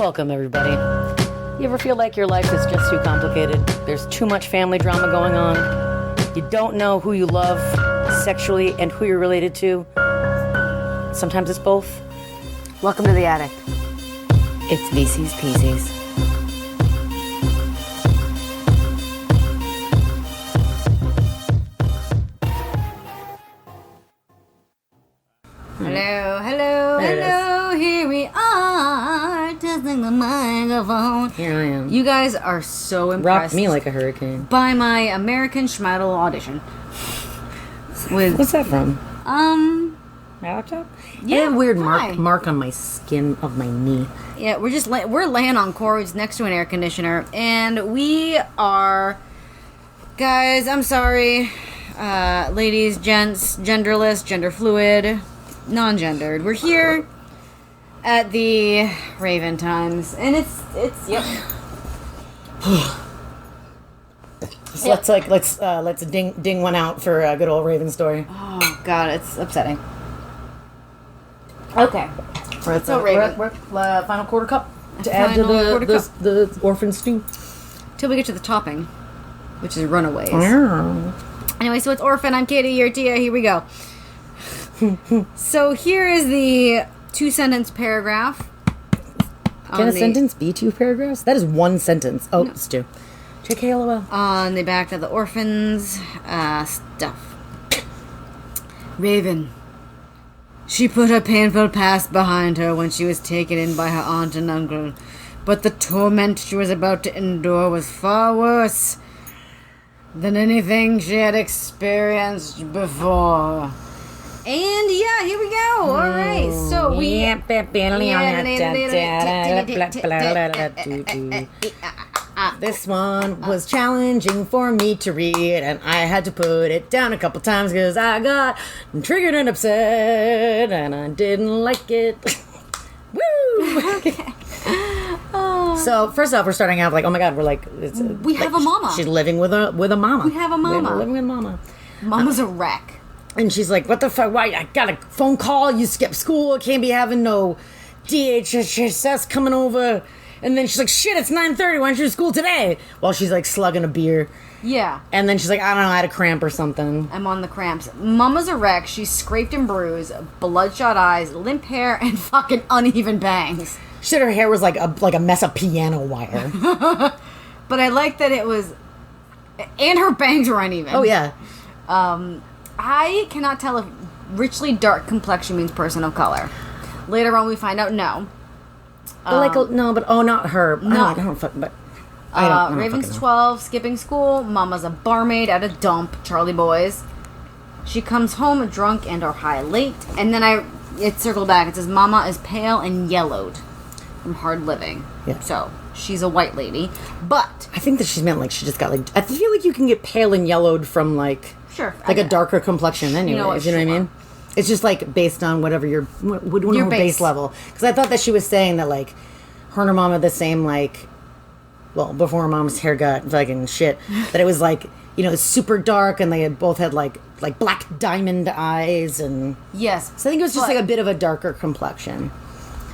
Welcome, everybody. You ever feel like your life is just too complicated? There's too much family drama going on. You don't know who you love sexually and who you're related to. Sometimes it's both. Welcome to the attic. It's VC's Peasies. Hello, here we are, testing the microphone. Here I am. You guys are so impressed. Rocked me like a hurricane. By my American Schmeidel audition. What's that from? Yeah, I have a weird hi. mark on my skin of my knee. Yeah, we're laying on cords next to an air conditioner, and we are, guys, I'm sorry, ladies, gents, genderless, gender fluid, non-gendered. We're here at the Raven Times, and it's yep. So let's ding one out for a good old Raven story. Oh God, it's upsetting. Okay, We're final quarter cup to add to Final quarter the orphan stew. till we get to the topping, which is Runaways. Yeah. Anyway, so it's Orphan. I'm Katie. You're Tia. Here we go. So here is the 2-sentence paragraph. Can a sentence be 2 paragraphs? That is 1 sentence. Oh, no. It's 2. JKLOL. On the back of the orphans stuff. Raven. She put her painful past behind her when she was taken in by her aunt and uncle. But the torment she was about to endure was far worse than anything she had experienced before. And yeah, here we go. All right, so we. This one was challenging for me to read, and I had to put it down a couple times because I got triggered and upset, and I didn't like it. Woo! Okay. So first off, we're starting out like, oh my god, we're like, We have a mama. She's living with a mama. We have a mama. We're living with a mama. Mama's a wreck. And she's like, what the fuck? Why? I got a phone call. You skipped school. I can't be having no DHSS coming over. And then she's like, shit, it's 9:30. Why aren't you to school today? While she's like slugging a beer. Yeah. And then she's like, I don't know, I had a cramp or something. I'm on the cramps. Mama's a wreck. She's scraped and bruised, bloodshot eyes, limp hair, and fucking uneven bangs. She said her hair was like a mess of piano wire. But I like that it was... And her bangs were uneven. Oh, yeah. I cannot tell if richly dark complexion means person of color. Later on, we find out no. Not her. No. I don't fuck, but I don't Raven's fucking know. 12, skipping school. Mama's a barmaid at a dump, Charlie Boys. She comes home drunk and or high late. And then it circled back. It says, Mama is pale and yellowed from hard living. Yeah. So, she's a white lady. But... I think that she's meant like she just got like... I feel like you can get pale and yellowed from like... Sure. Like a darker complexion anyways, you know what I mean? It's just like based on whatever your base level. Because I thought that she was saying that like her and her mom had the same like, well, before her mom's hair got fucking shit, that it was like, you know, super dark and they had both had like black diamond eyes and... Yes. So I think it was just like a bit of a darker complexion.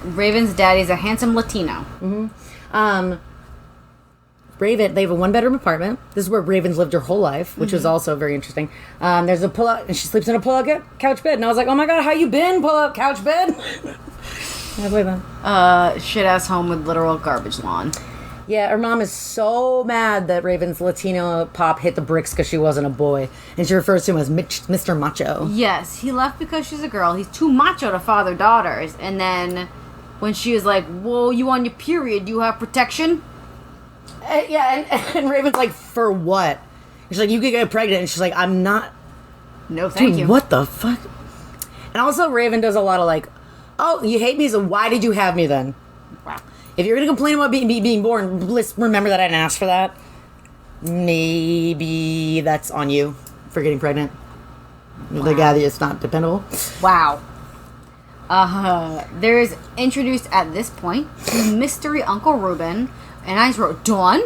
Raven's daddy's a handsome Latino. Mm-hmm. Raven, they have a 1-bedroom apartment. This is where Raven's lived her whole life, which was also very interesting. There's a pull-out, and she sleeps in a pull-out couch bed. And I was like, oh my god, how you been, pull-out couch bed? How's it been? Shit-ass home with literal garbage lawn. Yeah, her mom is so mad that Raven's Latino pop hit the bricks because she wasn't a boy. And she refers to him as Mr. Macho. Yes, he left because she's a girl. He's too macho to father daughters. And then when she was like, whoa, you on your period, you have protection? And Raven's like, for what? And she's like, you could get pregnant. And she's like, I'm not. No, thank you. What the fuck? And also, Raven does a lot of like, oh, you hate me, so why did you have me then? Wow. If you're going to complain about being born, let's remember that I didn't ask for that. Maybe that's on you for getting pregnant. Wow. The guy that's not dependable. Wow. There's introduced at this point mystery Uncle Reuben. And I just wrote Dawn.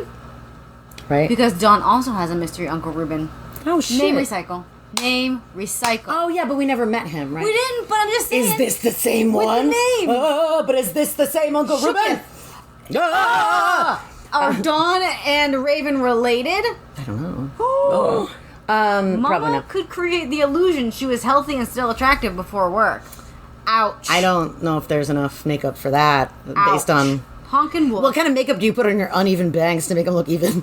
Right. Because Dawn also has a mystery Uncle Reuben. Oh, shit. Name recycle. Name recycle. Oh, yeah, but we never met him, right? We didn't, but I'm just saying. Is this the same one? With the name. Oh, but is this the same Uncle Reuben? Are Dawn and Raven related? I don't know. Mama could create the illusion she was healthy and still attractive before work. Ouch. I don't know if there's enough makeup for that. Ouch. Based on... Honkin' wolf. What kind of makeup do you put on your uneven bangs to make them look even?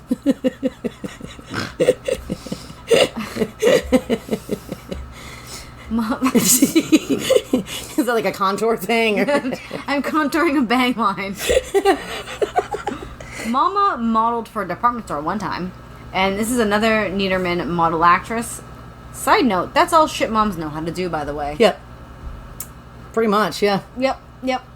Is that like a contour thing? I'm contouring a bang line. Mama modeled for a department store one time. And this is another Niederman model actress. Side note, that's all shit moms know how to do, by the way. Yep. Pretty much, yeah. Yep.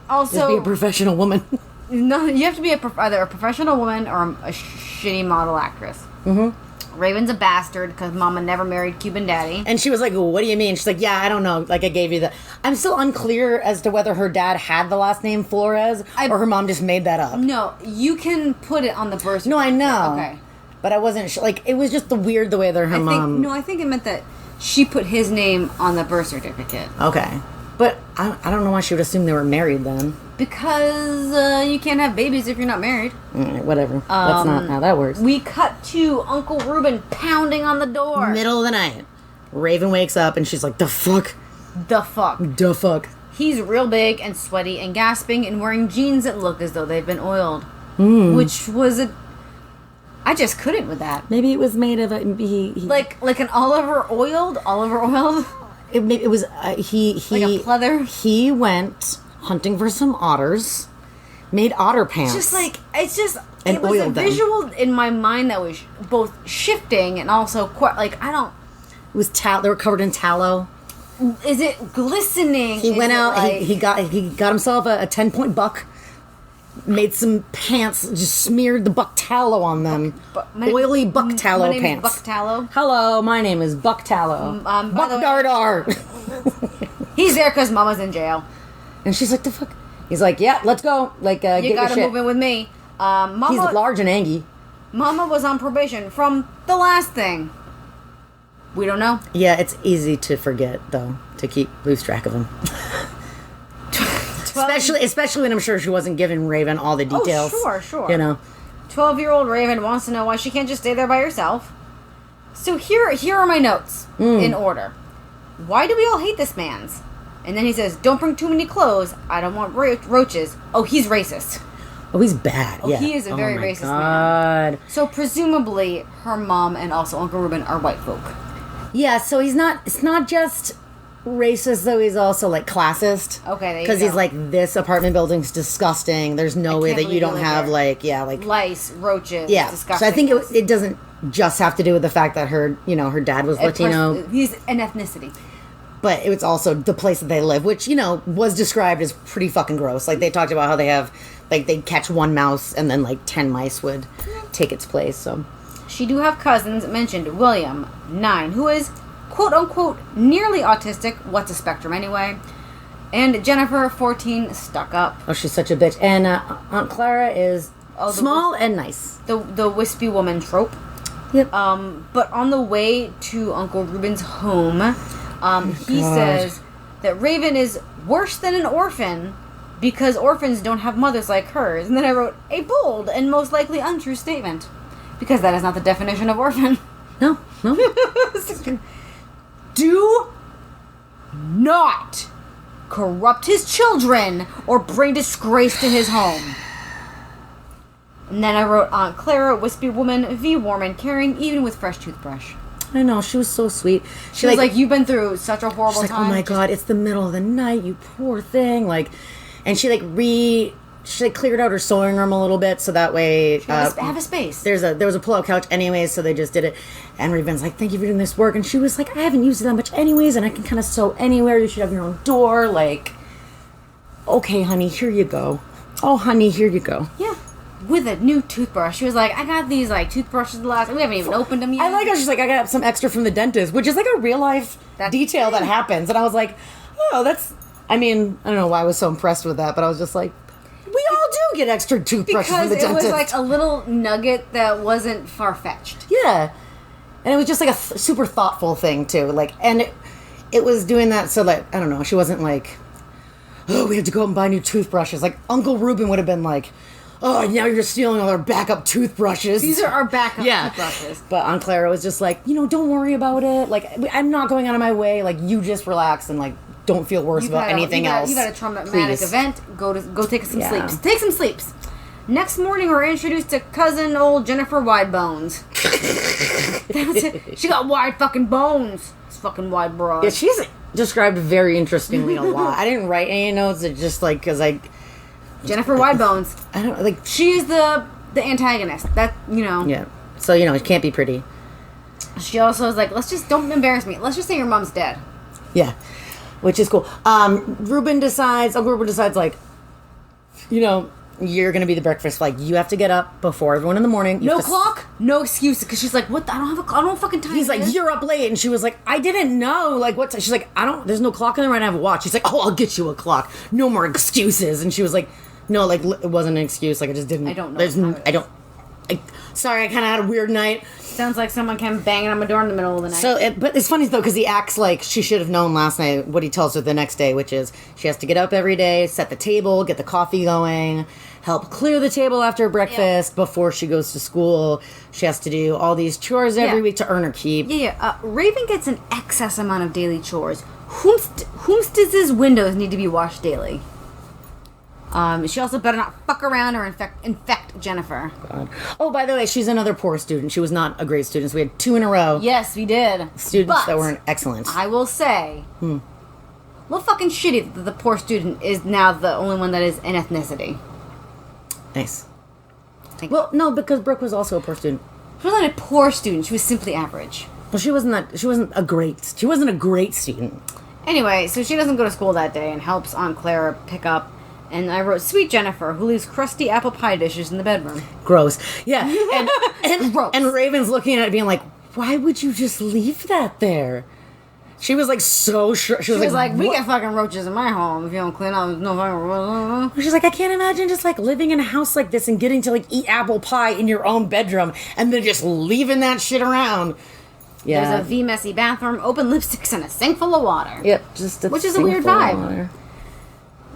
Also... Just be a professional woman. No, you have to be either a professional woman or a shitty model actress. Mm-hmm. Raven's a bastard because Mama never married Cuban Daddy. And she was like, what do you mean? She's like, yeah, I don't know. Like, I gave you the... I'm still unclear as to whether her dad had the last name Flores or her mom just made that up. No, you can put it on the birth certificate. No, I know. Okay. But I wasn't sure. Like, it was just the weird the way that her mom... I think it meant that she put his name on the birth certificate. Okay. But I don't know why she would assume they were married then. Because you can't have babies if you're not married. Whatever. That's not how that works. We cut to Uncle Reuben pounding on the door. Middle of the night. Raven wakes up and she's like, the fuck? The fuck? The fuck? He's real big and sweaty and gasping and wearing jeans that look as though they've been oiled. Which was I just couldn't with that. Maybe it was made of... Like an Oliver oiled? It was... he like a pleather? He went... hunting for some otters, made otter pants. And it was a visual in my mind that was both shifting and also quite, It was they were covered in tallow. Is it glistening? He went out, he got himself a 10-point buck, made some pants, just smeared the buck tallow on them. Oily buck tallow my name pants. Is Buck Tallow. Hello, my name is Buck Tallow. Buck Dardar. He's there because Mama's in jail. And she's like, the fuck? He's like, yeah, let's go. Like, get you gotta move in with me. Mama, he's large and angry. Mama was on probation from the last thing. We don't know. Yeah, it's easy to forget, though, to lose track of him. Especially when I'm sure she wasn't giving Raven all the details. Oh, sure. You know. 12-year-old Raven wants to know why she can't just stay there by herself. So here are my notes in order. Why do we all hate this man's? And then he says, don't bring too many clothes. I don't want roaches. Oh, he's racist. Oh, he's bad. Yeah. He is a very racist man. So presumably her mom and also Uncle Reuben are white folk. Yeah, so it's not just racist, though. He's also, like, classist. Okay, there you go. Because he's like, this apartment building's disgusting. There's no way that you don't have, like... lice, roaches, yeah. disgusting. So I think it doesn't just have to do with the fact that her dad was Latino. He's an ethnicity. But it was also the place that they live, which, was described as pretty fucking gross. Like, they talked about how they have, like, they'd catch one mouse and then, like, 10 mice would take its place, so... She do have cousins, mentioned William, 9, who is, quote-unquote, nearly autistic. What's a spectrum, anyway? And Jennifer, 14, stuck up. Oh, she's such a bitch. And Aunt Clara is small and nice. The wispy woman trope. Yep. But on the way to Uncle Reuben's home... he says that Raven is worse than an orphan because orphans don't have mothers like hers. And then I wrote, a bold and most likely untrue statement. Because that is not the definition of orphan. No. Do not corrupt his children or bring disgrace to his home. And then I wrote, Aunt Clara, wispy woman, warm and caring, even with fresh toothbrush. I know, she was so sweet. She was like, you've been through such a horrible time. Oh my God, it's the middle of the night, you poor thing. Like, and she cleared out her sewing room a little bit so that way... have a space. There was a pull-out couch anyways, so they just did it. And Raven's like, thank you for doing this work. And she was like, I haven't used it that much anyways, and I can kind of sew anywhere. You should have your own door. Like, okay, honey, here you go. Oh, honey, here you go. Yeah. With a new toothbrush. She was like, I got these, like, toothbrushes we haven't even opened them yet. I like how she's like, I got some extra from the dentist, which is like a real-life detail that happens. And I was like, oh, that's... I mean, I don't know why I was so impressed with that, but I was just like, we all do get extra toothbrushes from the dentist. Because it was like a little nugget that wasn't far-fetched. Yeah. And it was just like a super thoughtful thing, too. Like, and it was doing that so, like, I don't know, she wasn't like, oh, we have to go out and buy new toothbrushes. Like, Uncle Reuben would have been like, oh, now you're stealing all our backup toothbrushes. These are our backup toothbrushes. But Aunt Clara was just like, don't worry about it. Like, I'm not going out of my way. Like, you just relax and, like, don't feel worse about anything else. You've had a traumatic event. Go take some sleeps. Take some sleeps. Next morning, we're introduced to cousin old Jennifer Widebones. That's it. She got wide fucking bones. It's fucking wide broad. Yeah, she's described very interestingly a lot. I didn't write any notes. It's just like because Jennifer Widebones. I don't like. She is the antagonist. That Yeah. So it can't be pretty. She also is like, don't embarrass me. Let's just say your mom's dead. Yeah, which is cool. Uncle Ruben decides like, you're going to be the breakfast. Like, you have to get up before everyone in the morning. No clock, no excuses. Because she's like, what? I don't have fucking time. He's like, you're up late. And she was like, I didn't know. Like, what? She's like, there's no clock in the right. I have a watch. She's like, oh, I'll get you a clock. No more excuses. And she was like, no, like, it wasn't an excuse. Like, I just didn't. I don't know. Sorry, I kind of had a weird night. Sounds like someone came banging on my door in the middle of the night. But it's funny, though, because he acts like she should have known last night what he tells her the next day, which is she has to get up every day, set the table, get the coffee going, help clear the table after breakfast before she goes to school. She has to do all these chores every week to earn her keep. Raven gets an excess amount of daily chores. Whomst's windows need to be washed daily. She also better not fuck around or infect Jennifer. God. Oh, by the way, she's another poor student. She was not a great student. So we had 2 in a row. Yes, we did. Students that weren't excellent. I will say, a little fucking shitty that the poor student is now the only one that is an ethnicity. Nice. Well, no, because Brooke was also a poor student. She wasn't a poor student. She was simply average. Well, she wasn't a great student. Anyway, so she doesn't go to school that day and helps Aunt Clara pick up. And I wrote, sweet Jennifer, who leaves crusty apple pie dishes in the bedroom. Gross. Yeah. And Gross. And Raven's looking at it being like, why would you just leave that there? She was like so sure. She was like, we get fucking roaches in my home if you don't clean up. No fucking. She's like, I can't imagine just like living in a house like this and getting to like eat apple pie in your own bedroom and then just leaving that shit around. Yeah. There's a V-messy bathroom, open lipsticks, and a sink full of water. Yep. Which is a weird vibe.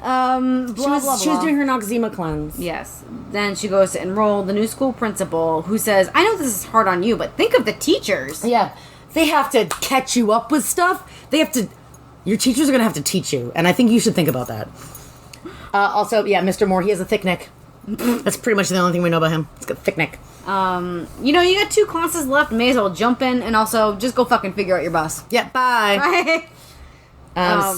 She was doing her Noxzema cleanse. Yes. Then she goes to enroll the new school principal, who says, I know this is hard on you, but think of the teachers. Yeah. They have to catch you up with stuff. Your teachers are going to have to teach you. And I think you should think about that. Also, Mr. Moore, he has a thick neck. That's pretty much the only thing we know about him. He's got a thick neck. You got 2 classes left. May as well jump in and also just go fucking figure out your bus. Yeah, bye. Bye.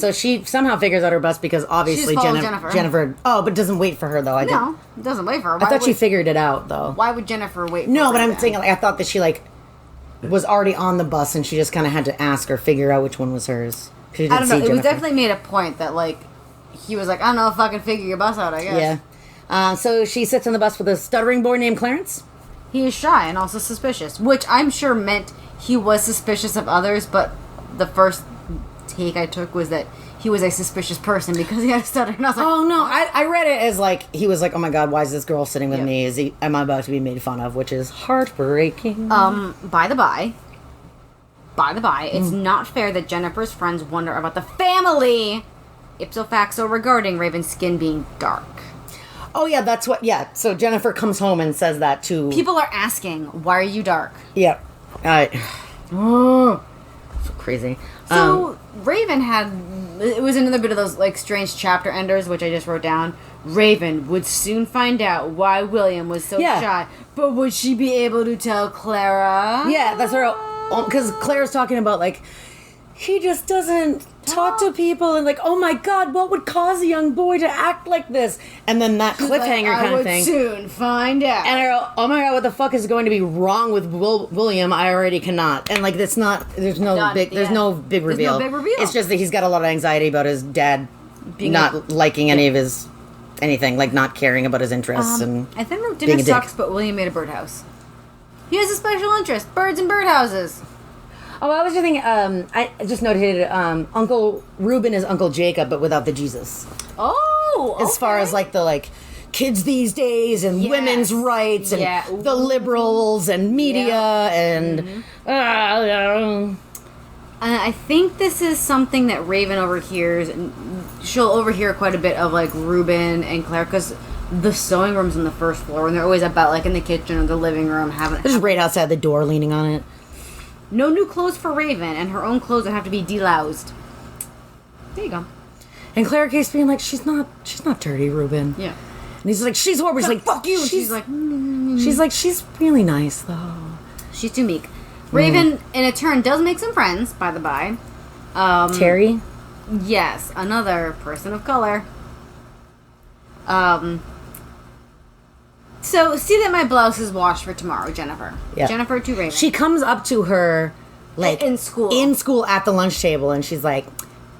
So she somehow figures out her bus because obviously Jennifer. Oh, but doesn't wait for her though. No, doesn't wait for her. I thought she figured it out though. Why would Jennifer wait? No, but I'm saying like I thought that she like was already on the bus and she just kind of had to ask or figure out which one was hers. I don't know. It was definitely made a point that like he was like, I don't know if I can figure your bus out. I guess. Yeah. So she sits on the bus with a stuttering boy named Clarence. He is shy and also suspicious, which I'm sure meant he was suspicious of others, but the first take I took was that he was a suspicious person because he had a stutter. And I was like, oh no, I read it as like he was like, oh my god, why is this girl sitting with me? Am I about to be made fun of? Which is heartbreaking. By the by, it's not fair that Jennifer's friends wonder about the family ipso facto regarding Raven's skin being dark. Oh yeah, that's what. Yeah, so Jennifer comes home and says that to people are asking, why are you dark? Yeah, so crazy. So Raven it was another bit of those like strange chapter enders, which I just wrote down. Raven would soon find out why William was so shy, but would she be able to tell Clara? Yeah, that's her. Because Claire's talking about like he just doesn't talk to people and like, oh my god, what would cause a young boy to act like this? And then that cliffhanger kind of thing. I would soon find out. And I go, oh my god, what the fuck is going to be wrong with William? I already cannot. And like, there's no big reveal. It's just that he's got a lot of anxiety about his dad not liking any of his anything, like not caring about his interests and. I think dinner sucks, but William made a birdhouse. He has a special interest: birds and birdhouses. Oh, I was just thinking, I just noted Uncle Reuben is Uncle Jacob, but without the Jesus. Oh, okay. As far as, like, the, kids these days and women's rights and the liberals and media and... I think this is something that Raven overhears, and she'll overhear quite a bit of, Reuben and Claire, because the sewing room's on the first floor, and they're always about, like, in the kitchen or the living room having... Just right outside the door, leaning on it. No new clothes for Raven, and her own clothes would have to be deloused. There you go. And Clara keeps being like, she's not dirty, Ruben. Yeah. And he's like, she's horrible. She's like, fuck you. She's like... She's like, she's really nice, though. She's too meek. Raven, in a turn, does make some friends, by the by. Terry? Yes, another person of color. So, see that my blouse is washed for tomorrow, Jennifer. Yeah. Jennifer to Raven. She comes up to her, like... In school. In school at the lunch table, and she's like,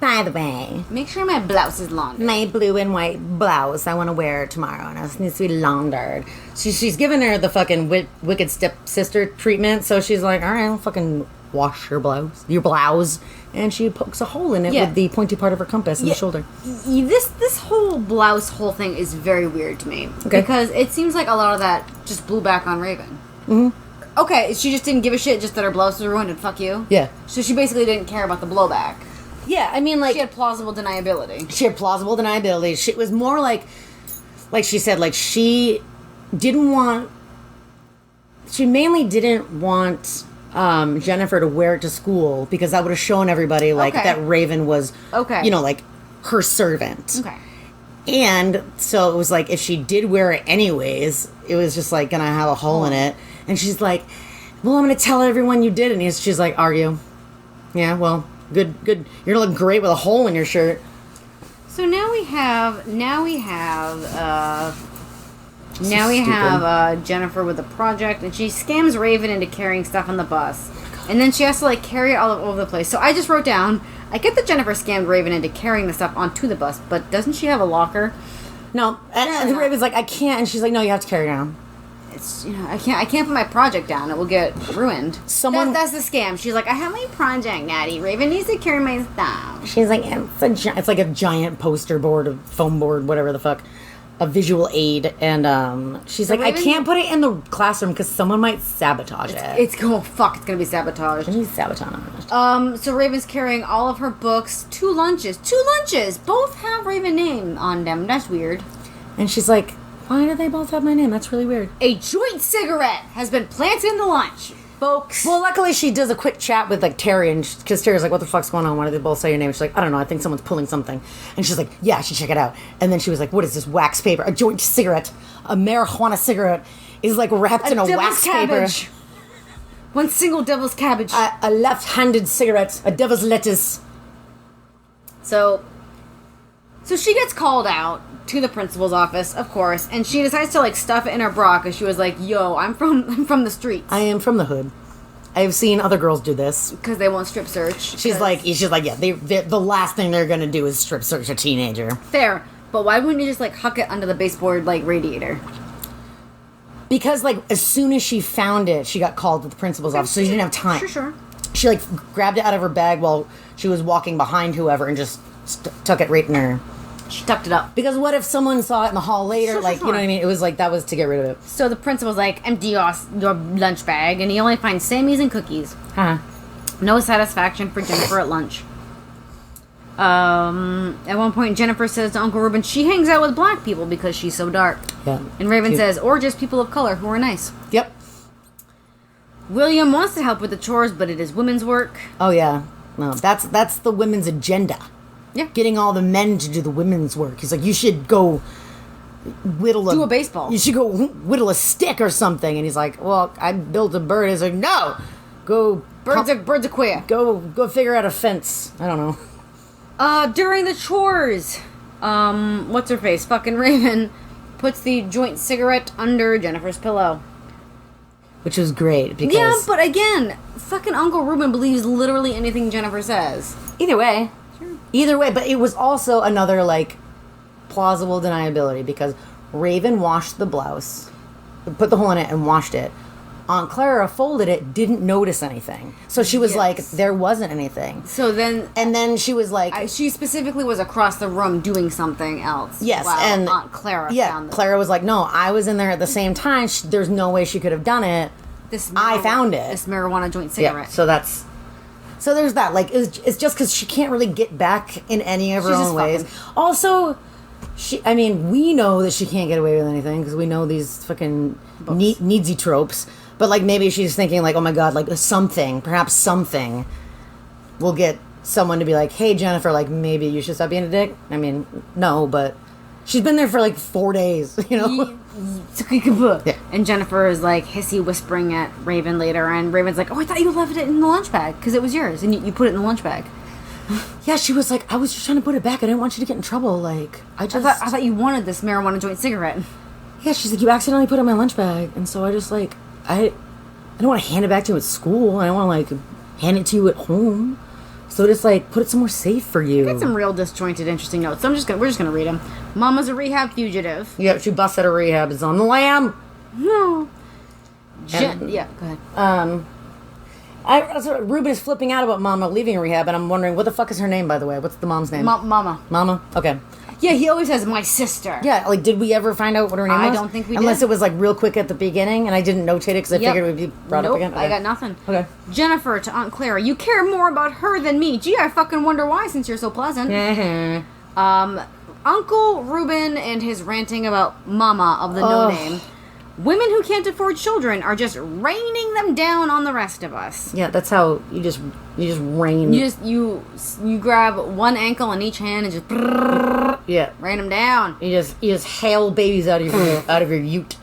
by the way... Make sure my blouse is laundered. My blue and white blouse I want to wear tomorrow, and it needs to be laundered. She's giving her the fucking wicked stepsister treatment, so she's like, all right, I'll fucking wash your blouse. And she pokes a hole in it with the pointy part of her compass in the shoulder. This whole blouse whole thing is very weird to me. Okay. Because it seems like a lot of that just blew back on Raven. Mm-hmm. Okay, she just didn't give a shit, just that her blouse was ruined and fuck you? Yeah. So she basically didn't care about the blowback. Yeah, I mean, like... She had plausible deniability. She was more like she said, like, she mainly didn't want Jennifer to wear it to school because that would have shown everybody, like, that Raven was, you know, like, her servant. Okay. And so it was like, if she did wear it anyways, it was just, like, gonna have a hole in it. And she's like, well, I'm gonna tell everyone you did. And she's like, are you? Yeah, well... Good. You're gonna look great with a hole in your shirt. So now we have Jennifer with a project, and she scams Raven into carrying stuff on the bus, and then she has to like carry it all over the place. So I just wrote down, I get that Jennifer scammed Raven into carrying the stuff onto the bus, but doesn't she have a locker? No, and Raven's like, I can't, and she's like, no, you have to carry it down. It's, you know, I can't put my project down. It will get ruined. That's the scam. She's like, I have my project, Natty. Raven needs to carry my stuff. She's like, it's like a giant poster board, a foam board, whatever the fuck, a visual aid, and she's like, Raven, I can't put it in the classroom because someone might sabotage it. It's gonna be sabotaged. It's sabotaged. So Raven's carrying all of her books, two lunches, both have Raven name on them. That's weird. And she's like, why do they both have my name? That's really weird. A joint cigarette has been planted in the lunch, folks. Well, luckily she does a quick chat with, like, Terry, and because Terry's like, what the fuck's going on? Why do they both say your name? And she's like, I don't know. I think someone's pulling something. And she's like, yeah, I should check it out. And then she was like, what is this wax paper? A joint cigarette. A marijuana cigarette is, like, wrapped in a wax cabbage. Paper. One single devil's cabbage. A left-handed cigarette. A devil's lettuce. So she gets called out to the principal's office, of course, and she decides to, like, stuff it in her bra because she was like, yo, I'm from the streets. I am from the hood. I've seen other girls do this. Because they won't strip search. She's like, yeah, the last thing they're going to do is strip search a teenager. Fair. But why wouldn't you just, like, huck it under the baseboard, like, radiator? Because, like, as soon as she found it, she got called to the principal's office, so she didn't have time. Sure. She, like, grabbed it out of her bag while she was walking behind whoever and just tuck it right in her... She tucked it up. Because what if someone saw it in the hall later? Sure. You know what I mean? It was like, that was to get rid of it. So the principal's like, empty your lunch bag, and he only finds Sammy's and cookies. Huh. No satisfaction for Jennifer at lunch. At one point, Jennifer says to Uncle Ruben she hangs out with black people because she's so dark. Yeah. And Raven says, or just people of color who are nice. Yep. William wants to help with the chores, but it is women's work. Oh, yeah. No, that's the women's agenda. Yeah. Getting all the men to do the women's work. He's like, you should go do a baseball. You should go whittle a stick or something. And he's like, well, I built a bird. He's like, no, go. Birds are queer. Go figure out a fence. I don't know. During the chores, what's her face? Fucking Raven puts the joint cigarette under Jennifer's pillow. Which was great because... Yeah, but again, fucking Uncle Ruben believes literally anything Jennifer says. Either way. Either way, but it was also another, like, plausible deniability because Raven washed the blouse, put the hole in it and washed it. Aunt Clara folded it, didn't notice anything. So she was like, there wasn't anything. So then... And then she was like... she specifically was across the room doing something else. Yes, and... Aunt Clara found it. Clara was like, no, I was in there at the same time. There's no way she could have done it. I found it. This marijuana joint cigarette. Yeah, so that's... So there's that. Like, it's just because she can't really get back in any of her own ways. Also, we know that she can't get away with anything because we know these fucking needsy tropes. But, like, maybe she's thinking, like, oh my god, like, perhaps something will get someone to be like, hey, Jennifer, like, maybe you should stop being a dick. I mean, no, but she's been there for, like, 4 days, you know? Yeah. And Jennifer is, like, hissy whispering at Raven later, and Raven's like, oh, I thought you left it in the lunch bag because it was yours, and you put it in the lunch bag. Yeah, she was like, I was just trying to put it back. I didn't want you to get in trouble. Like, I thought you wanted this marijuana joint cigarette. Yeah, she's like, you accidentally put it in my lunch bag, and so I just, like, I don't want to hand it back to you at school. I don't want to, like, hand it to you at home. So just, like, put it somewhere safe for you. I got some real disjointed, interesting notes. So we're just gonna read them. Mama's a rehab fugitive. Yep, she busts out of rehab. Is on the lam. No. Yeah, go ahead. Ruben is flipping out about Mama leaving rehab, and I'm wondering, what the fuck is her name, by the way? What's the mom's name? Mama. Mama? Okay. Yeah, he always says, my sister. Yeah, like, did we ever find out what her name was? I don't think we did. Unless it was, like, real quick at the beginning, and I didn't notate it because I figured it would be brought up again. Okay. I got nothing. Okay. Jennifer to Aunt Clara, you care more about her than me. Gee, I fucking wonder why since you're so pleasant. Uncle Ruben and his ranting about Mama of the no name. Women who can't afford children are just raining them down on the rest of us. Yeah, that's how you just rain. You grab one ankle in each hand and just rain them down. You just hail babies out of your ute.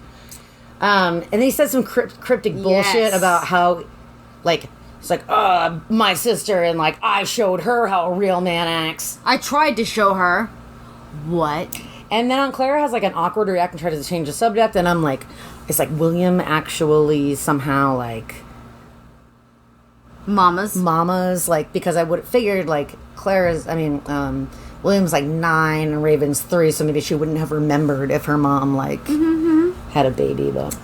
And then he said some cryptic bullshit about how, like, it's like, my sister, and like I showed her how a real man acts. I tried to show her. What? And then Aunt Clara has, like, an awkward reaction, tries to change the subject, and I'm like, it's like William actually somehow, like... Mama's, like, because I would have figured, like, William's, like, 9 and Raven's 3, so maybe she wouldn't have remembered if her mom, like, had a baby, but...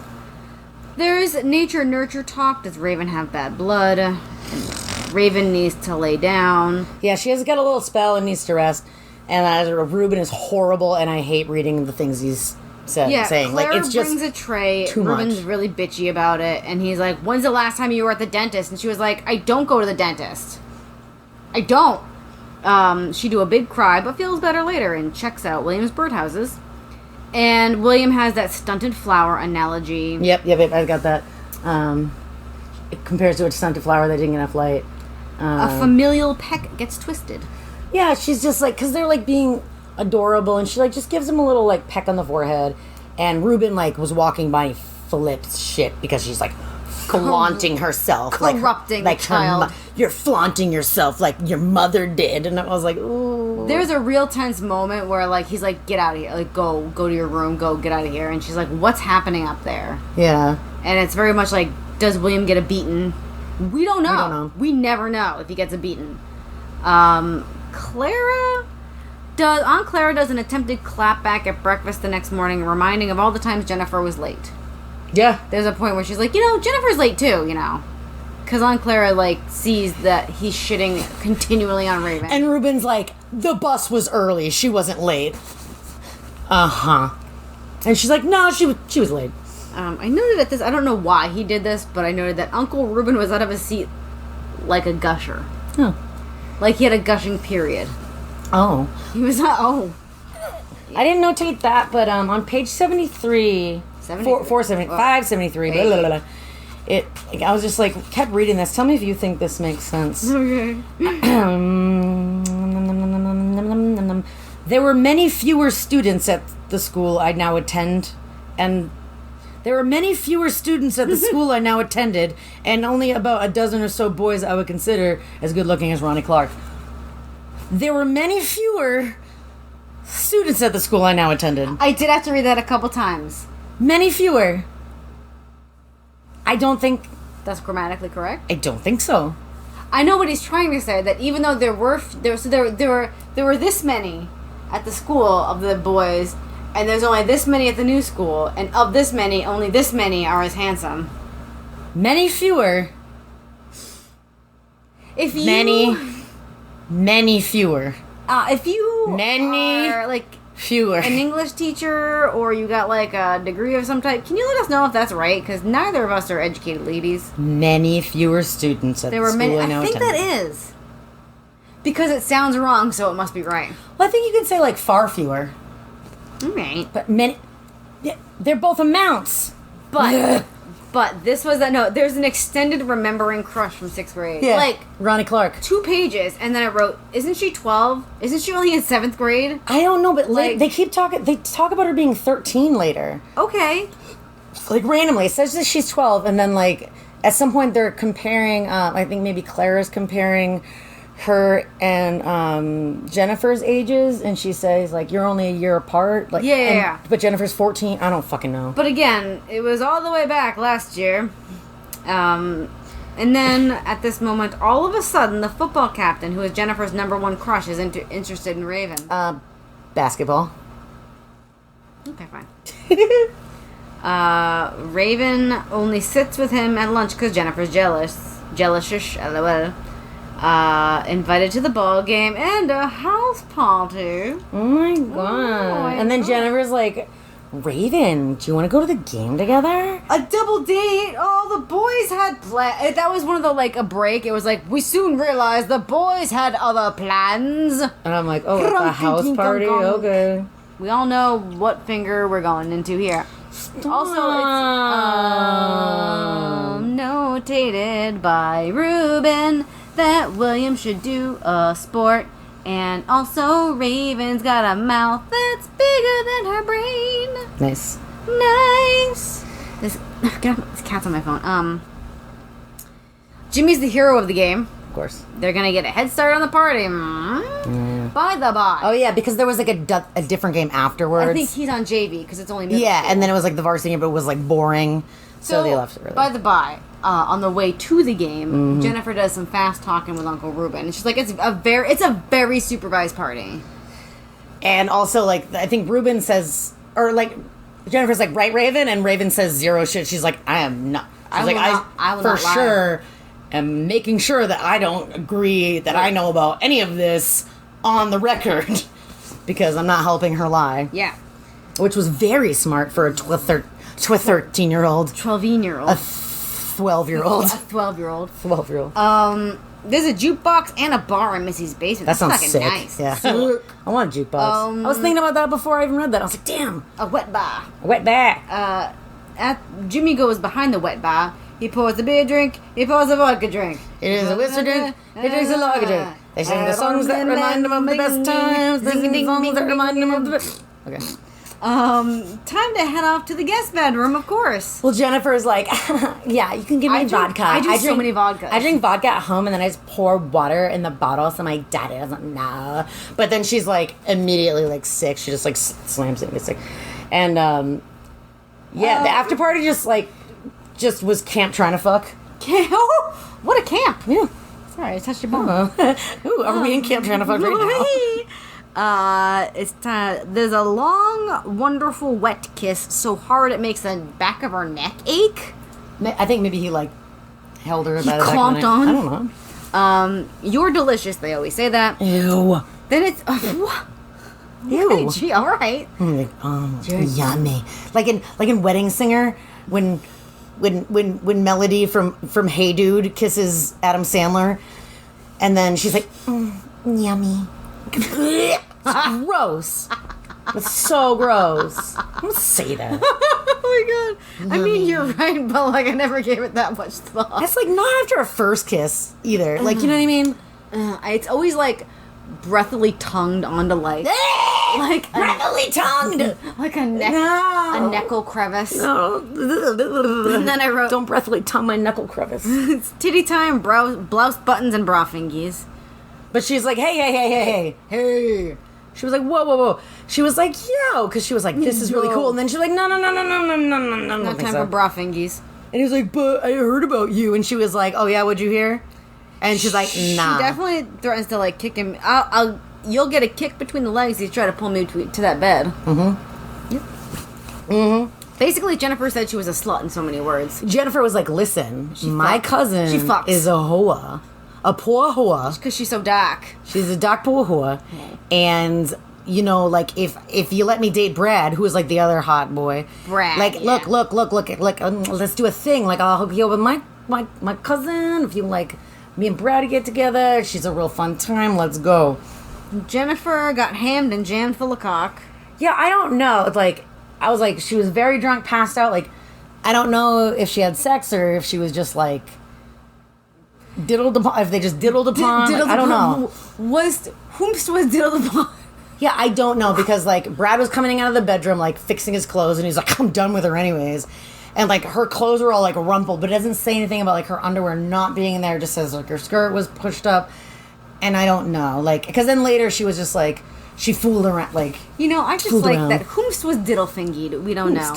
There's nature-nurture talk. Does Raven have bad blood? Raven needs to lay down. Yeah, she has got a little spell and needs to rest. And Ruben is horrible, and I hate reading the things he's saying. Clara like, it's just brings a tray. Too Ruben's much. really bitchy about it, and he's like, when's the last time you were at the dentist? And she was like, I don't go to the dentist. I don't. She do a big cry, but feels better later, and checks out William's birdhouses. And William has that stunted flower analogy. Yep, I got that. It compares to a stunted flower that didn't get enough light. A familial peck gets twisted. Yeah, she's just like, because they're like being adorable, and she like just gives him a little like peck on the forehead, and Ruben like was walking by and he flips shit because she's like flaunting herself, corrupting like the child. You're flaunting yourself like your mother did, and I was like, ooh. There's a real tense moment where like he's like, get out of here, like go to your room, get out of here, and she's like, what's happening up there? Yeah, and it's very much like, does William get a beating? We don't know. We never know if he gets a beating. Aunt Clara does an attempted clap back at breakfast the next morning, reminding of all the times Jennifer was late. Yeah. There's a point where she's like, Jennifer's late too, Because Aunt Clara, like, sees that he's shitting continually on Raven. And Ruben's like, the bus was early. She wasn't late. Uh-huh. And she's like, no, she was late. I noted at this, I don't know why he did this, but I noted that Uncle Ruben was out of his seat like a gusher. Oh. Like he had a gushing period. Oh. He was not, I didn't notate that, but on page 73, 573, blah, blah, blah, I was just like, kept reading this. Tell me if you think this makes sense. Okay. There were many fewer students at the school I now attend, and only about a dozen or so boys I would consider as good looking as Ronnie Clark. There were many fewer students at the school I now attended. I did have to read that a couple times. Many fewer. I don't think... That's grammatically correct? I don't think so. I know what he's trying to say, that even though there were this many at the school of the boys, and there's only this many at the new school, and of this many, only this many are as handsome. Many fewer. Many fewer. If you are like fewer, an English teacher, or you got like a degree of some type, can you let us know if that's right? Because neither of us are educated ladies. Many fewer students at the school I now think attended. that is. Because it sounds wrong, so it must be right. Well, I think you can say like far fewer. All right. But they're both amounts. But this was there's an extended remembering crush from 6th grade. Yeah. Like Ronnie Clark. 2 pages, and then I wrote, isn't she 12? Isn't she only in 7th grade? I don't know, but like they talk about her being 13 later. Okay. Like randomly. It says that she's 12, and then like at some point they're comparing, I think maybe Clara's comparing her and Jennifer's ages, and she says like, you're only a year apart. Like, yeah. But Jennifer's 14. I don't fucking know. But again, it was all the way back last year. And then at this moment, all of a sudden, the football captain, who is Jennifer's #1 crush, is interested in Raven. Basketball. Okay, fine. Raven only sits with him at lunch because Jennifer's jealous. Jealous-ish, lol. Invited to the ball game and a house party. Oh my god. And then Jennifer's like, Raven, do you want to go to the game together? A double date? Oh, the boys had plans. That was one of the, like, a break. It was like, we soon realized the boys had other plans. And I'm like, oh, it's a house party? Okay. We all know what finger we're going into here. Also, it's notated by Ruben that William should do a sport. And also, Raven's got a mouth that's bigger than her brain. Nice. This cat's on my phone. Jimmy's the hero of the game. Of course. They're gonna get a head start on the party. By the by. Oh yeah, because there was like a different game afterwards. I think he's on JV because it's only middle yeah, school. and then it was like the varsity, but it was like boring, so they left it early. By the by, on the way to the game, Jennifer does some fast talking with Uncle Ruben, and she's like, "It's a very supervised party." And also, like, I think Ruben says, or like Jennifer's like, "Right, Raven," and Raven says zero shit. She's like, "I am not." She's I will for not lie. sure am making sure that I don't agree that I know about any of this on the record because I'm not helping her lie. Yeah, which was very smart for a 13-year-old. 12-year-old. A 12-year-old. A 12-year-old. 12-year-old. There's a jukebox and a bar in Missy's basement. That sounds fucking sick. nice. Yeah. I want a jukebox. I was thinking about that before I even read that. I was like, damn. A wet bar. A wet bar. Jimmy goes behind the wet bar. He pours a beer drink. He pours a vodka drink. It is a whiskey drink. It drinks a lager drink. They sing the songs that remind them of the best times. They sing the songs that remind them of the best. Okay. Time to head off to the guest bedroom, of course. Well, Jennifer's like, yeah, you can give me vodka. I drink so many vodkas. I drink vodka at home, and then I just pour water in the bottle, so my daddy doesn't know. But then she's like immediately like sick. She just like slams it and gets sick. And yeah, the after party just was camp trying to fuck. What a camp! Yeah. Sorry, I touched your bum. Ooh, are we in camp trying to fuck right now? It's time. There's a long, wonderful wet kiss so hard it makes the back of her neck ache. I think maybe he like held her by the back of the clomped neck. on. I don't know. You're delicious. They always say that. Ew. Then it's Ew. okay, gee, all right. Like, yummy. Like in Wedding Singer when Melody from Hey Dude kisses Adam Sandler, and then she's like, yummy. It's gross. It's so gross. Don't say that. Oh my god. I mean, you're right, but like I never gave it that much thought. That's like not after a first kiss either. Like, you know what I mean? It's always like breathily tongued onto like breathily tongued, like a knuckle crevice. No. And then I wrote, don't breathily tongue my knuckle crevice. It's titty time, blouse buttons, and bra fingies. But she's like, hey. She was like, whoa. She was like, yo, because she was like, this is really cool. And then she's like, no. No time for bra fingies. And he was like, but I heard about you. And she was like, oh yeah, what'd you hear? And she's like, nah. She definitely threatens to like kick him. You'll get a kick between the legs if you try to pull me to that bed. Mm-hmm. Yep. Mm-hmm. Basically, Jennifer said she was a slut in so many words. Jennifer was like, listen, my cousin is a hoa. A poor hoa. Because she's so dark. She's a dark poor hoa. And, you know, like, if you let me date Brad, who is like the other hot boy. Brad, like, look, let's do a thing. Like, I'll hook you up with my cousin. If you like me and Brad get together, she's a real fun time. Let's go. Jennifer got hammed and jammed full of cock. Yeah, I don't know. It's like, I was like, she was very drunk, passed out. Like, I don't know if she had sex or if she was just like diddled upon. If they just diddled upon. I don't know. Whomst was diddled upon? Yeah, I don't know because like Brad was coming out of the bedroom like fixing his clothes and he's like, I'm done with her anyways. And like her clothes were all like rumpled, but it doesn't say anything about like her underwear not being in there. It just says like her skirt was pushed up. And I don't know, like, because then later she was just like, she fooled around, like, I just like around. That Whomst was diddle-fingied. We don't know.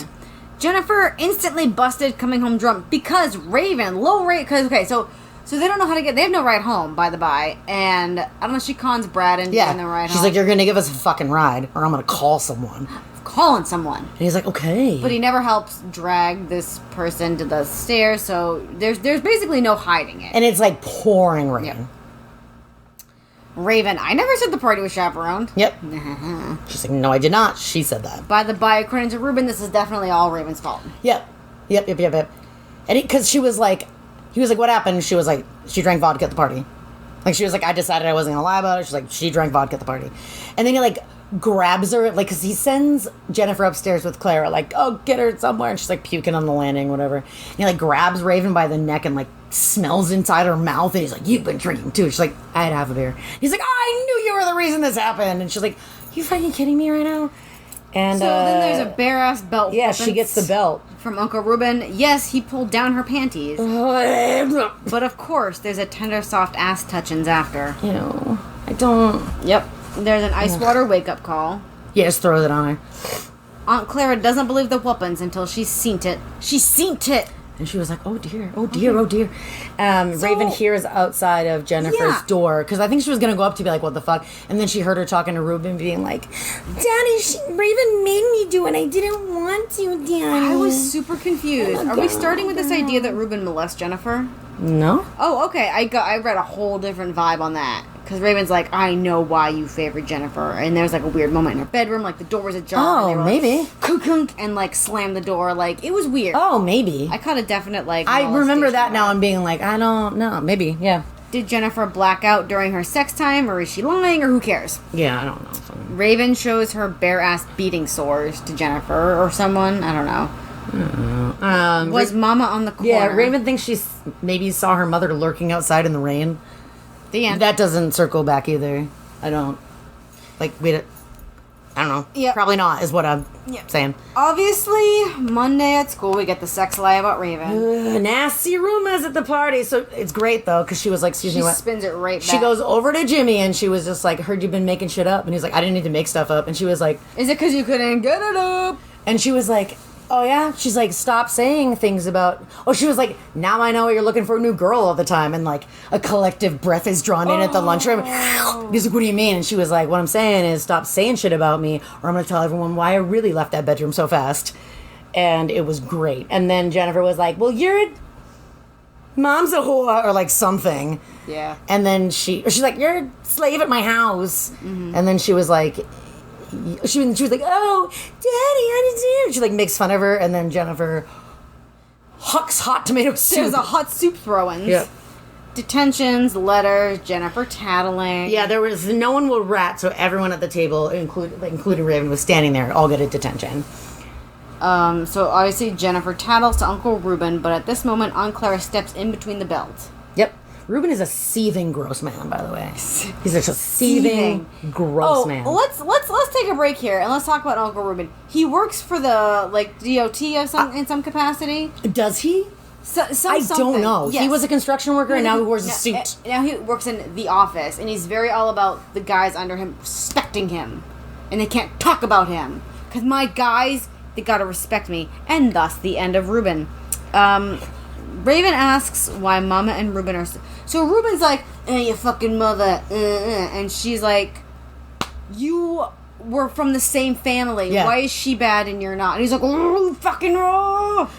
Jennifer instantly busted coming home drunk because Raven, okay, so they don't know how to they have no ride home, by the by, and I don't know, she cons Brad into getting the ride home. She's like, you're going to give us a fucking ride, or I'm going to call someone. Calling someone. And he's like, okay. But he never helps drag this person to the stairs, so there's basically no hiding it. And it's like pouring rain. Yep. Raven, I never said the party was chaperoned. Yep. She's like, no, I did not. She said that. By the by, according to Ruben, this is definitely all Raven's fault. Yep. And because she was like, he was like, what happened? She was like, she drank vodka at the party. Like, she was like, I decided I wasn't going to lie about it. She's like, she drank vodka at the party. And then he like grabs her, like, because he sends Jennifer upstairs with Clara, like, oh, get her somewhere. And she's like puking on the landing, whatever. And he like grabs Raven by the neck and like smells inside her mouth. And he's like, you've been drinking too. She's like, I had half a beer. He's like, I knew you were the reason this happened. And she's like, you fucking kidding me right now? And so then there's a bare-ass belt. Yeah, she gets the belt. From Uncle Ruben. Yes, he pulled down her panties. But of course, there's a tender, soft ass touchings after. Ew. I don't... Yep. There's an ice water wake-up call. Yeah, just throw it on her. Aunt Clara doesn't believe the whoopings until she's seen it. She's seen it! And she was like, oh dear, oh dear, oh dear. Raven hears outside of Jennifer's door, because I think she was going to go up to be like, what the fuck? And then she heard her talking to Ruben being like, Daddy, Raven made me do it. I didn't want to, Daddy. I was super confused. Are we starting with this idea that Ruben molests Jennifer? No. Oh, okay. I read a whole different vibe on that. Because Raven's like, I know why you favored Jennifer. And there's like a weird moment in her bedroom, like the door was ajar. Oh, maybe. Like, kunk, and like slammed the door. Like, it was weird. Oh, maybe. I caught a definite like... I remember that now and being like, I don't know. Maybe, yeah. Did Jennifer black out during her sex time, or is she lying, or who cares? Yeah, I don't know. Raven shows her bare-ass beating sores to Jennifer or someone. I don't know. Was Mama on the corner? Yeah, Raven thinks she maybe saw her mother lurking outside in the rain. The end. That doesn't circle back either. I don't. Like, I don't know. Yep. Probably not, is what I'm saying. Obviously, Monday at school, we get the sex lie about Raven. Nasty rumors at the party. So it's great, though, because she was like, excuse me, what? She spins it right back. She goes over to Jimmy, and she was just like, heard you've been making shit up. And he's like, I didn't need to make stuff up. And she was like... Is it because you couldn't get it up? And she was like... Oh, yeah? She's like, stop saying things about... Oh, she was like, now I know you're looking for a new girl all the time. And, like, a collective breath is drawn in at the lunchroom. He's like, what do you mean? And she was like, what I'm saying is stop saying shit about me, or I'm going to tell everyone why I really left that bedroom so fast. And it was great. And then Jennifer was like, well, mom's a whore, or, like, something. Yeah. And then she's like, you're a slave at my house. Mm-hmm. And then she was like... She was like, oh, Daddy, how did you? She like makes fun of her, and then Jennifer hucks hot tomato soup. There's a hot soup throwing. Yep. Detentions, letters, Jennifer tattling. Yeah, there was no one will rat, so everyone at the table, including Raven, was standing there. All get a detention. So obviously Jennifer tattles to Uncle Ruben, but at this moment, Aunt Clara steps in between the belt. Yep. Ruben is a seething gross man, by the way. He's just a seething gross man. Let's take a break here and let's talk about Uncle Ruben. He works for the DOT in some capacity. Does he? I don't know. Yes. He was a construction worker and now he wears a suit. Now he works in the office and he's very all about the guys under him respecting him, and they can't talk about him because my guys, they gotta respect me, and thus the end of Ruben. Raven asks why Mama and Ruben are... So Ruben's like, your fucking mother, and she's like, you were from the same family. Yeah. Why is she bad and you're not? And he's like, oh, fucking raw.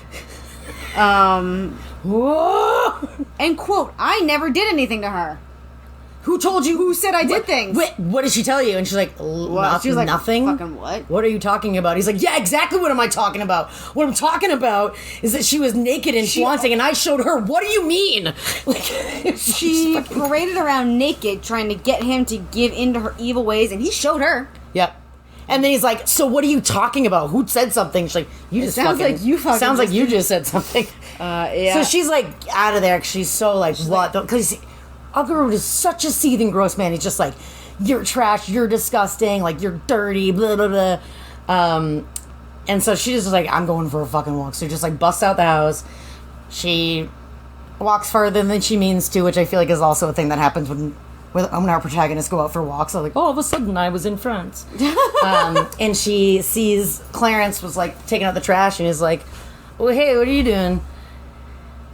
And quote, I never did anything to her. Who told you? Who said I did things? What did she tell you? And she's like, she was like, nothing. Fucking what? What are you talking about? He's like, yeah, exactly what am I talking about? What I'm talking about is that she was naked and flaunting, and I showed her. What do you mean? Like, she paraded around naked, trying to get him to give in to her evil ways, and he showed her. Yep. And then he's like, so what are you talking about? Who said something? She's like, sounds like you just said something. Yeah. So she's like out of there because she's so like, what? Because Uncle Reuben is such a seething, gross man. He's just like, you're trash, you're disgusting, like you're dirty, blah, blah, blah. And so she's just like, I'm going for a fucking walk. So just like busts out the house. She walks farther than she means to, which I feel like is also a thing that happens when our protagonists go out for walks. So like, all of a sudden I was in France. And she sees Clarence was like taking out the trash and he's like, oh, hey, what are you doing?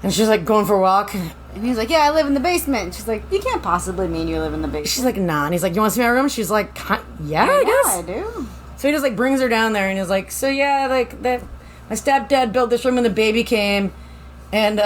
And she's like, going for a walk. And he's like, yeah, I live in the basement. She's like, you can't possibly mean you live in the basement. She's like, nah. And he's like, you want to see my room? She's like, yeah, I guess. I do. So he just like brings her down there and he's like, so yeah, like that, my stepdad built this room when the baby came. And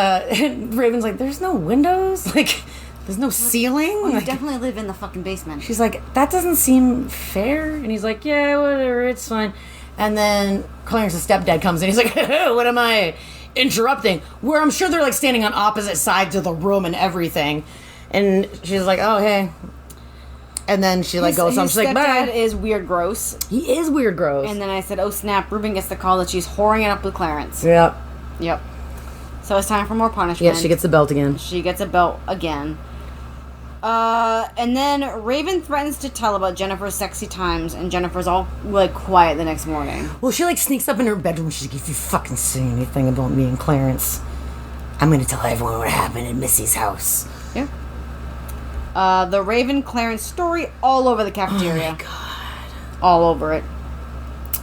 Raven's like, there's no windows? Like, there's no ceiling? Well, you like, definitely live in the fucking basement. She's like, that doesn't seem fair. And he's like, yeah, whatever, it's fine. And then Clarence's stepdad comes in. He's like, what am I interrupting? Where I'm sure they're like standing on opposite sides of the room and everything. And she's like, oh, hey. And then she like goes home. She's like, bye. His stepdad is weird gross. He is weird gross. And then I said, oh snap, Reuben gets the call that she's whoring it up with Clarence. Yep. So it's time for more punishment. Yeah, she gets the belt again. She gets a belt again. And then Raven threatens to tell about Jennifer's sexy times, and Jennifer's all like quiet the next morning. Well, she like sneaks up in her bedroom. She's like, if you fucking say anything about me and Clarence, I'm gonna tell everyone what happened in Missy's house. Yeah. The Raven Clarence story all over the cafeteria. Oh my god. All over it.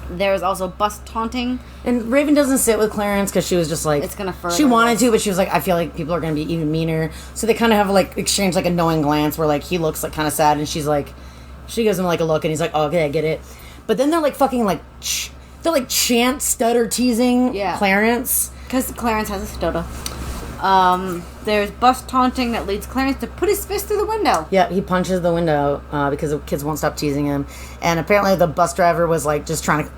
There's also bus taunting. And Raven doesn't sit with Clarence because she was just like... It's going to further. She wanted to, but she was like, I feel like people are going to be even meaner. So they kind of have like exchange like a knowing glance where like he looks like kind of sad and she's like... She gives him like a look and he's like, oh, okay, I get it. But then they're like fucking like... They're like chant stutter teasing Clarence. Because Clarence has a stutter. There's bus taunting that leads Clarence to put his fist through the window. Yeah, he punches the window because the kids won't stop teasing him. And apparently the bus driver was like just trying to,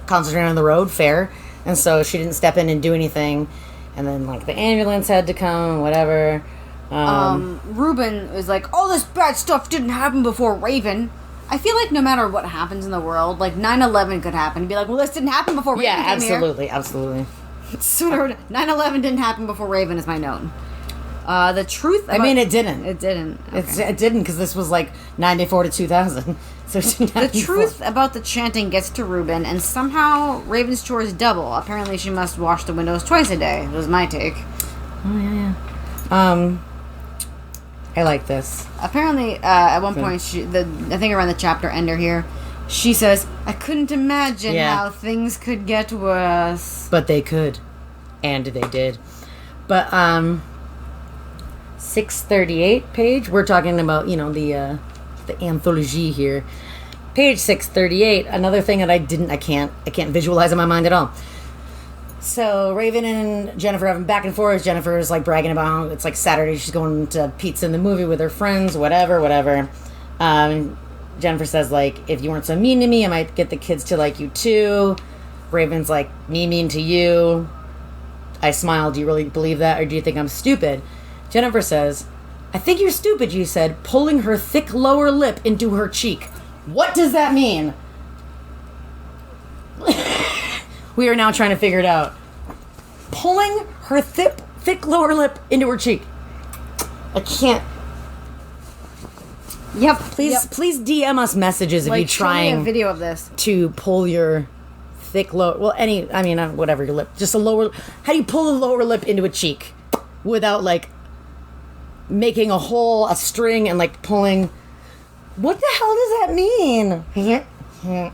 concentrate on the road, fair. And so she didn't step in and do anything. And then like the ambulance had to come, whatever. Reuben was like, all this bad stuff didn't happen before Raven. I feel like no matter what happens in the world, like 9/11 could happen. Be like, well, this didn't happen before Raven came here. Absolutely. Sooner 9/11 didn't happen before Raven is my known. The truth about... it didn't. It didn't. Okay. It didn't because this was like 94 to 2000. So the truth about the chanting gets to Reuben, and somehow Raven's chores double. Apparently she must wash the windows twice a day, was my take. Oh, yeah. I like this. Apparently, at one point, I think around the chapter ender here, she says, I couldn't imagine how things could get worse. But they could. And they did. But, 638 page, we're talking about, the anthology here. Page 638, another thing that I can't visualize in my mind at all. So Raven and Jennifer having back and forth. Jennifer is like bragging about how it's like Saturday, she's going to pizza in the movie with her friends, whatever. Jennifer says like, if you weren't so mean to me, I might get the kids to like you too. Raven's like, me mean to you? I smile, do you really believe that, or do you think I'm stupid? Jennifer says, I think you're stupid, you said, pulling her thick lower lip into her cheek. What does that mean? We are now trying to figure it out. Pulling her thick lower lip into her cheek. I can't. Yep. Please DM us messages if you're trying show me a video of this to pull your thick lower. Well, whatever your lip. Just a lower. How do you pull the lower lip into a cheek without like making a string and like pulling? What the hell does that mean? I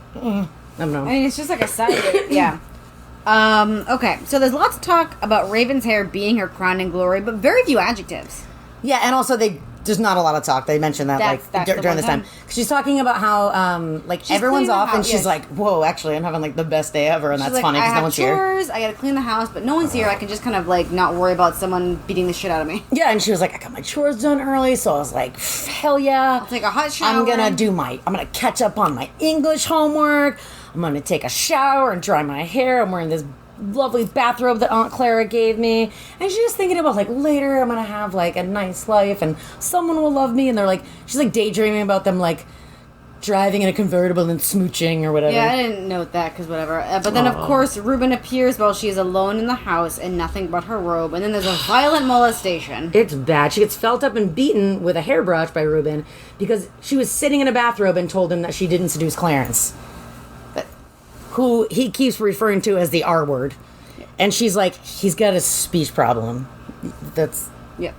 don't know. I mean, it's just like a side. Yeah. Okay, so there's lots of talk about Raven's hair being her crown and glory, but very few adjectives. Yeah, and also there's not a lot of talk. They mentioned that during this time. She's talking about how everyone's off and she's like, whoa, actually I'm having like the best day ever, and that's funny because no one's here. I gotta clean the house, but no one's here. I can just kind of like not worry about someone beating the shit out of me. Yeah, and she was like, I got my chores done early, so I was like, hell yeah. I'll take a hot shower. I'm gonna catch up on my English homework. I'm gonna take a shower and dry my hair. I'm wearing this lovely bathrobe that Aunt Clara gave me, and she's just thinking about like later I'm gonna have like a nice life and someone will love me, and she's like daydreaming about them like driving in a convertible and smooching or whatever. Yeah, I didn't note that because whatever. But then, of course, Ruben appears while she is alone in the house in nothing but her robe. And then there's a violent molestation. It's bad. She gets felt up and beaten with a hairbrush by Ruben because she was sitting in a bathrobe and told him that she didn't seduce Clarence, who he keeps referring to as the R word. And she's like, he's got a speech problem. That's... Yep.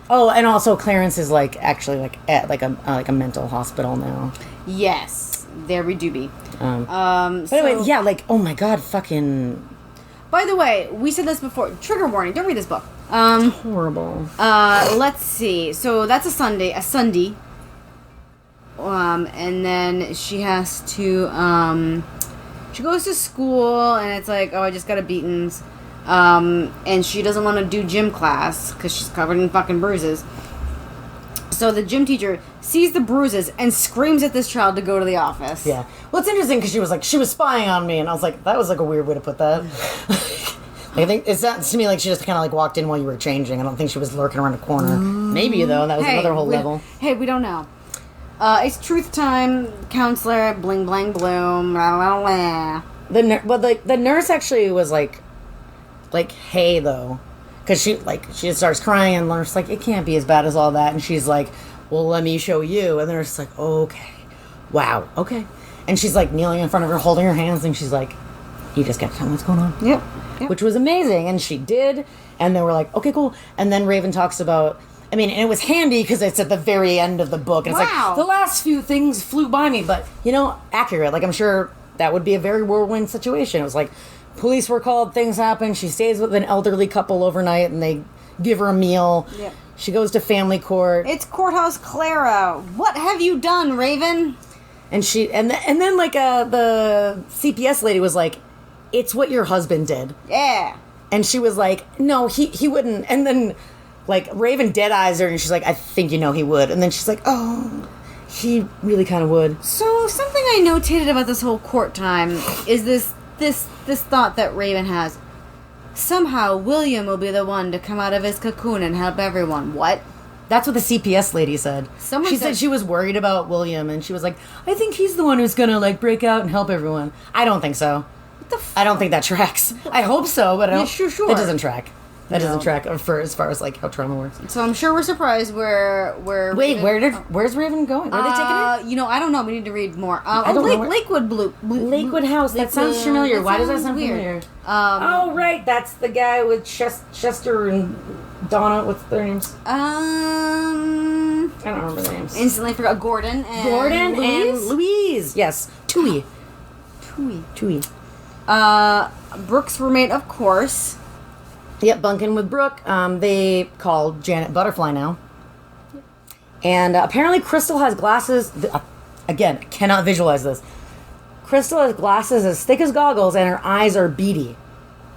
Oh, and also Clarence is like actually like at like a mental hospital now. Yes, there we do be. But anyway, yeah, like, oh my god, fucking... By the way, we said this before. Trigger warning, don't read this book. Horrible. Let's see. So that's a Sunday. And then she has to, she goes to school, and it's like, oh, I just got a beatings. And she doesn't want to do gym class because she's covered in fucking bruises. So the gym teacher sees the bruises and screams at this child to go to the office. Yeah. Well, it's interesting because she was like, she was spying on me, and I was like, that was like a weird way to put that. I think it sounds to me like she just kind of like walked in while you were changing. I don't think she was lurking around a corner. Maybe though, that was another whole level. Hey, we don't know. It's truth time. Counselor, bling blang bloom. Blah, blah, blah. The nurse actually was like, hey though, because she starts crying, and the nurse like, it can't be as bad as all that, and she's like, well, let me show you, and the nurse is like, okay, wow, okay, and she's like kneeling in front of her, holding her hands, and she's like, you just gotta tell me what's going on. Yep. Which was amazing, and she did, and they were like, okay, cool, and then Raven talks about, I mean, and it was handy because it's at the very end of the book, and it's like, the last few things flew by me, but, accurate, like, I'm sure that would be a very whirlwind situation. It was like, police were called, things happen, she stays with an elderly couple overnight, and they give her a meal. Yep. She goes to family court. It's Courthouse Clara. What have you done, Raven? And she, and then like, the CPS lady was like, it's what your husband did. Yeah. And she was like, no, he wouldn't. And then, like, Raven dead eyes her, and she's like, I think he would. And then she's like, oh, he really kind of would. So, something I notated about this whole court time is this thought that Raven has. Somehow, William will be the one to come out of his cocoon and help everyone. What? That's what the CPS lady said. She said she was worried about William, and she was like, I think he's the one who's gonna, like, break out and help everyone. I don't think so. What the fuck? I don't think that tracks. I hope so, but I don't. Yeah, sure. It doesn't track. That doesn't track for as far as like how trauma works. So I'm sure we're surprised where Wait, where's Raven going? Where are they taking her? I don't know. We need to read more. Lakewood Lakewood House. That sounds familiar. Why does that sound familiar? Oh, right. That's the guy with Chester and Donna. What's their names? I don't remember their names. Instantly forgot. Gordon and Louise. Yes. Tui. Brooks' roommate, of course. Yep, bunking with Brooke. They call Janet Butterfly now. And apparently Crystal has glasses. Again, cannot visualize this. Crystal has glasses as thick as goggles, and her eyes are beady.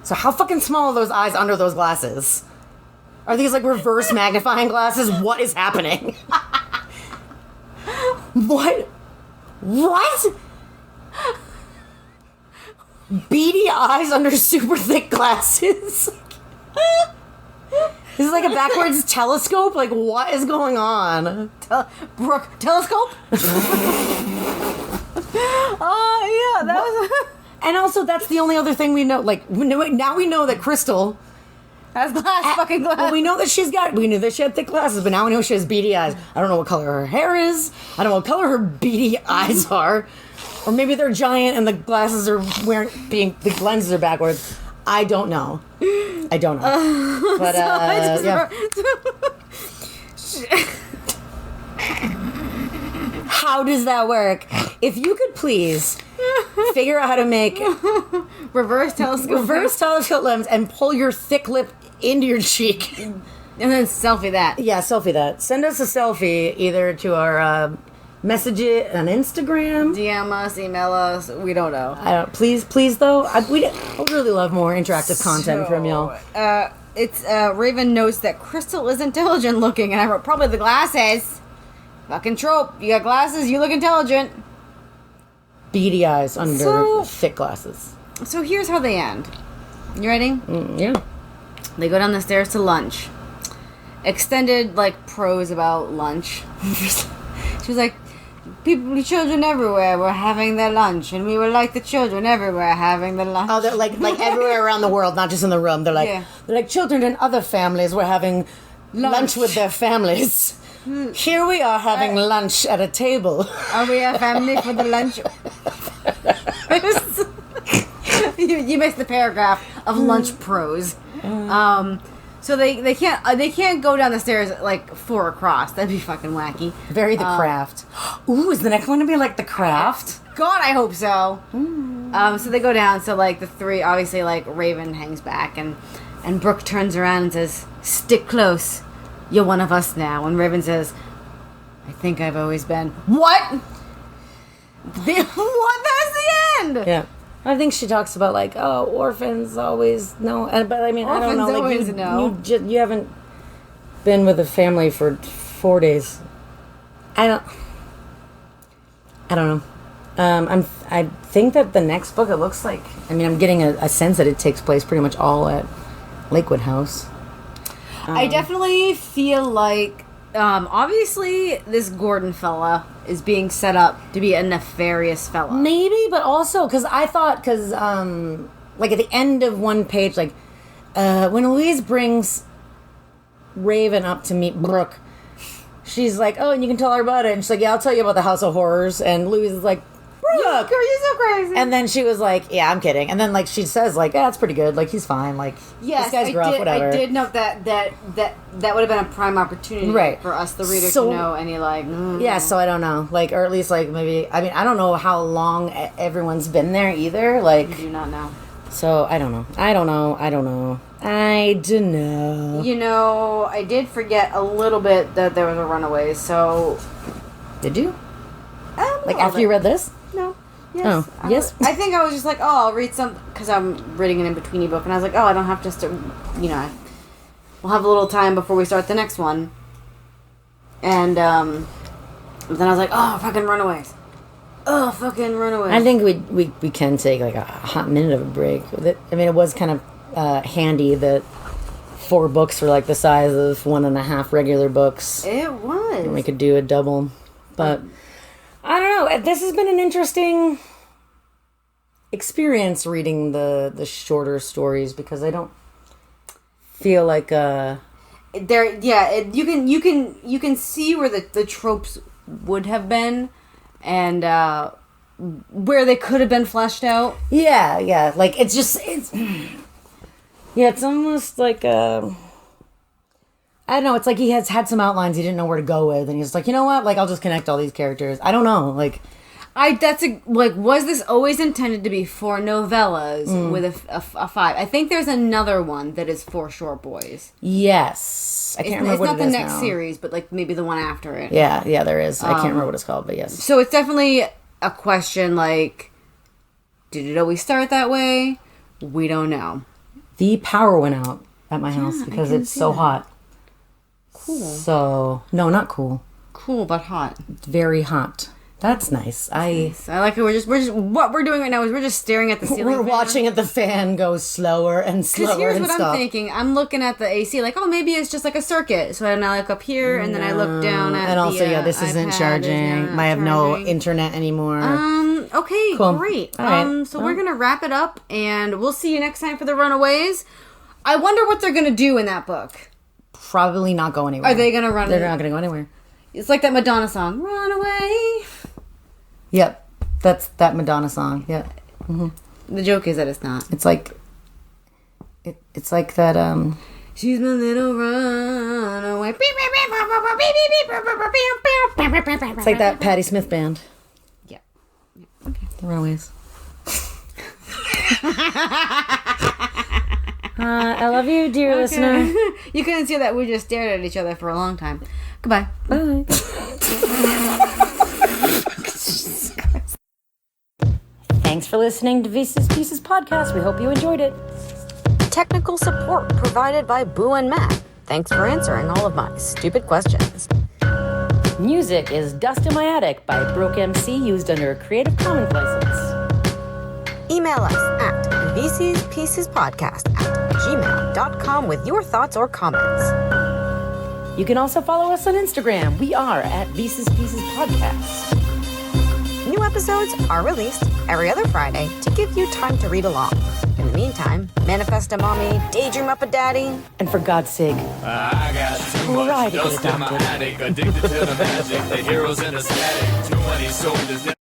So how fucking small are those eyes under those glasses? Are these like reverse magnifying glasses? What is happening? What? Beady eyes under super thick glasses? This is like a backwards telescope? Like, what is going on? Brooke, telescope? Oh, yeah, that was... And also, that's the only other thing we know. Like, now we know that Crystal... has fucking glasses. Well, we know that we knew that she had thick glasses, but now we know she has beady eyes. I don't know what color her hair is. I don't know what color her beady eyes are. Or maybe they're giant and the glasses are the lenses are backwards. I don't know. But, yeah. How does that work? If you could please figure out how to make reverse telescope lens and pull your thick lip into your cheek. And then selfie that. Yeah, selfie that. Send us a selfie either to our... message it on Instagram. DM us, email us. We don't know. Please though. I would really love more interactive content from y'all. It's Raven notes that Crystal is intelligent looking, and I wrote probably the glasses. Fucking trope. You got glasses, you look intelligent. Beady eyes under thick glasses. So here's how they end. You ready? Yeah. They go down the stairs to lunch. Extended prose about lunch. She was like, children everywhere were having their lunch, and we were like the children everywhere having their lunch. Oh, they're like everywhere around the world, not just in the room. They're like children in other families were having lunch with their families. Here we are having lunch at a table. Are we a family for the lunch? You missed the paragraph of lunch prose. So they can't go down the stairs like 4 across. That'd be fucking wacky. Very The Craft. Ooh, is the next one to be like The Craft? God, I hope so. So they go down. So like the 3, obviously like Raven hangs back, and Brooke turns around and says, "Stick close. You're one of us now." And Raven says, "I think I've always been." What? What? That's the end. Yeah. I think she talks about like, oh, orphans always know, but I mean, Orphans I don't know. Always Like know. You haven't been with a family for 4 days. I don't know. I think that the next book, it looks like, I mean, I'm getting a sense that it takes place pretty much all at Lakewood House. I definitely feel like, obviously, this Gordon fella is being set up to be a nefarious fella. Maybe, but also, like at the end of one page, like, when Louise brings Raven up to meet Brooke, she's like, "Oh, and you can tell her about it." And she's like, "Yeah, I'll tell you about the House of Horrors." And Louise is like, "Brooke, you're so crazy." And then she was like, "Yeah, I'm kidding." And then like she says like, "Yeah, it's pretty good. Like he's fine. Like yes, this guy's gruff, whatever." I did note that would have been a prime opportunity for us, the reader, to know any like. Yeah, so I don't know, like, or at least like maybe. I mean, I don't know how long everyone's been there either. Like, I do not know. So I don't know. I don't know. You know, I did forget a little bit that there was a Runaways. So did you? Like after you read this? No. Yes. Oh, yes. I think I was just like, oh, I'll read some, because I'm reading an in-betweeny book, and I was like, oh, I don't have just to, you know, we'll have a little time before we start the next one. And then I was like, oh, fucking Runaways. Oh, fucking Runaways. I think we can take like a hot minute of a break. I mean, it was kind of handy that 4 books were like the size of 1.5 regular books. It was. And we could do a double. But I don't know. This has been an interesting experience reading the shorter stories, because I don't feel like you can see where the tropes would have been, and where they could have been fleshed out. Yeah. Like it's almost like I don't know. It's like he has had some outlines he didn't know where to go with, and he's like, you know what? Like, I'll just connect all these characters. I don't know. Like, was this always intended to be 4 novellas with a 5? I think there's another one that is 4 short boys. Yes, I can't remember what it is now. It's not the next series, but like maybe the one after it. Yeah, there is. I can't remember what it's called, but yes. So it's definitely a question. Like, did it always start that way? We don't know. The power went out at my house because it's so hot. Cool. So, no, not cool. Cool, but hot. Very hot. That's nice. I like it. We're just what we're doing right now is we're just staring at the ceiling. We're watching the fan go slower and slower. Because here's what I'm thinking. I'm looking at the AC, like, oh, maybe it's just like a circuit. So then I look up here, and then I look down at and also, this iPad isn't charging. I have no internet anymore. Okay, cool. Great. Right. So we're gonna wrap it up, and we'll see you next time for the Runaways. I wonder what they're gonna do in that book. Probably not go anywhere. Are they gonna run? They're not gonna go anywhere. It's like that Madonna song, "Run Away." Yep, that's that Madonna song. Yeah. Mm-hmm. The joke is that it's not. It's like, it's like that. She's my little runaway. It's like that Patti Smith band. Yeah. Okay. The Runaways. I love you, dear listener. You couldn't see that we just stared at each other for a long time. Goodbye. Bye. Thanks for listening to Visa's Pieces podcast. We hope you enjoyed it. Technical support provided by Boo and Matt. Thanks for answering all of my stupid questions. Music is Dust in My Attic by Broke MC, used under a Creative Commons license. Email us at vcspiecespodcast@gmail.com with your thoughts or comments. You can also follow us on Instagram. We are at Visa's Pieces Podcast. episodes are released every other Friday to give you time to read along. In the meantime, manifest a mommy, daydream up a daddy. And for God's sake, I got too much dust in my attic, addicted to the magic, the heroes in the static, too many soldiers.